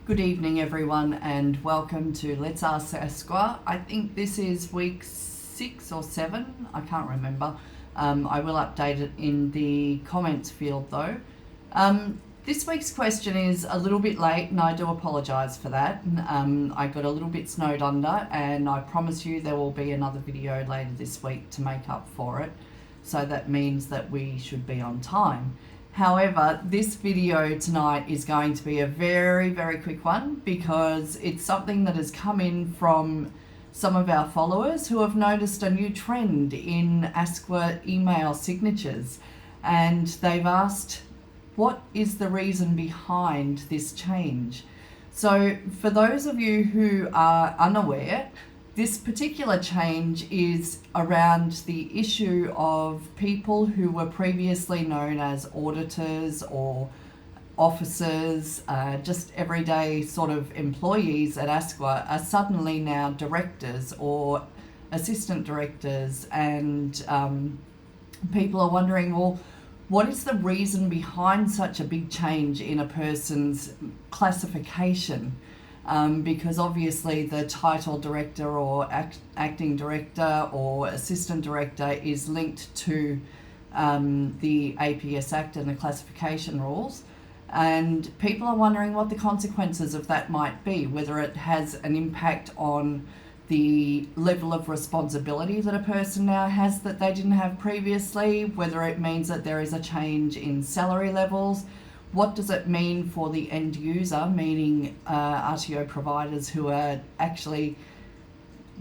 Good evening, everyone, and welcome to Let's Ask ASQA. I think this is week 6 or 7, I can't remember. I will update it in the comments field though. This week's question is a little bit late and I do apologise for that. I got a little bit snowed under and I promise you there will be another video later this week to make up for it. So that means that we should be on time. However, this video tonight is going to be a very, very quick one because it's something that has come in from some of our followers who have noticed a new trend in ASQA email signatures, and they've asked, what is the reason behind this change? So for those of you who are unaware, this particular change is around the issue of people who were previously known as auditors or officers, just everyday sort of employees at ASQA are suddenly now directors or assistant directors, and people are wondering, well, what is the reason behind such a big change in a person's classification? Because obviously the title director or acting director or assistant director is linked to the APS Act and the classification rules, and people are wondering what the consequences of that might be, whether it has an impact on the level of responsibility that a person now has that they didn't have previously, whether it means that there is a change in salary levels. What does it mean for the end user, meaning RTO providers who are actually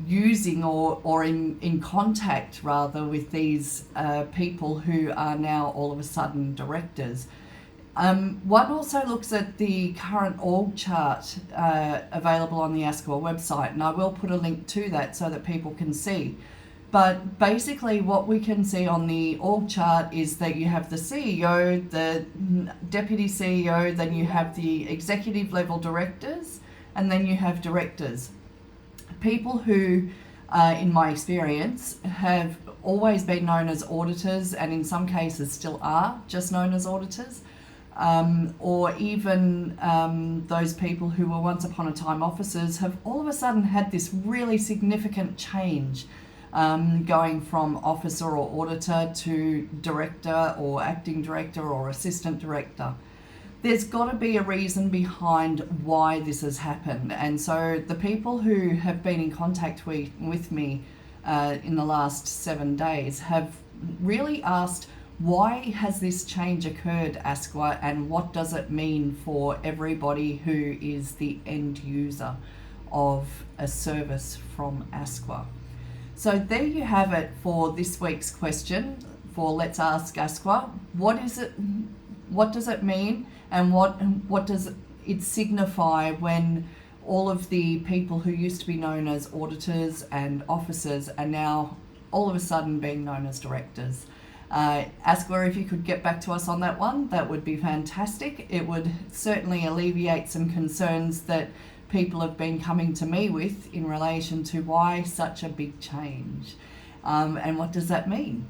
using or in contact rather with these people who are now all of a sudden directors? One also looks at the current org chart available on the ASQA website, and I will put a link to that so that people can see. But basically what we can see on the org chart is that you have the CEO, the deputy CEO, then you have the executive level directors, and then you have directors. People who, in my experience, have always been known as auditors, and in some cases still are just known as auditors, or even those people who were once upon a time officers have all of a sudden had this really significant change, going from officer or auditor to director or acting director or assistant director. There's got to be a reason behind why this has happened, and so the people who have been in contact with me in the last 7 days have really asked, why has this change occurred, ASQA, and what does it mean for everybody who is the end user of a service from ASQA? So there you have it for this week's question for Let's Ask ASQA. What is it? What does it mean? And what does it signify when all of the people who used to be known as auditors and officers are now all of a sudden being known as directors? ASQA, if you could get back to us on that one, that would be fantastic. It would certainly alleviate some concerns that people have been coming to me with in relation to why such a big change, and what does that mean.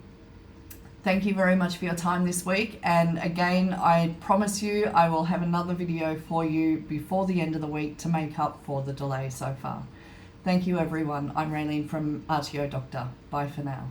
Thank you very much for your time this week, and again I promise you I will have another video for you before the end of the week to make up for the delay so far. Thank you everyone. I'm Raylene from RTO Doctor. Bye for now.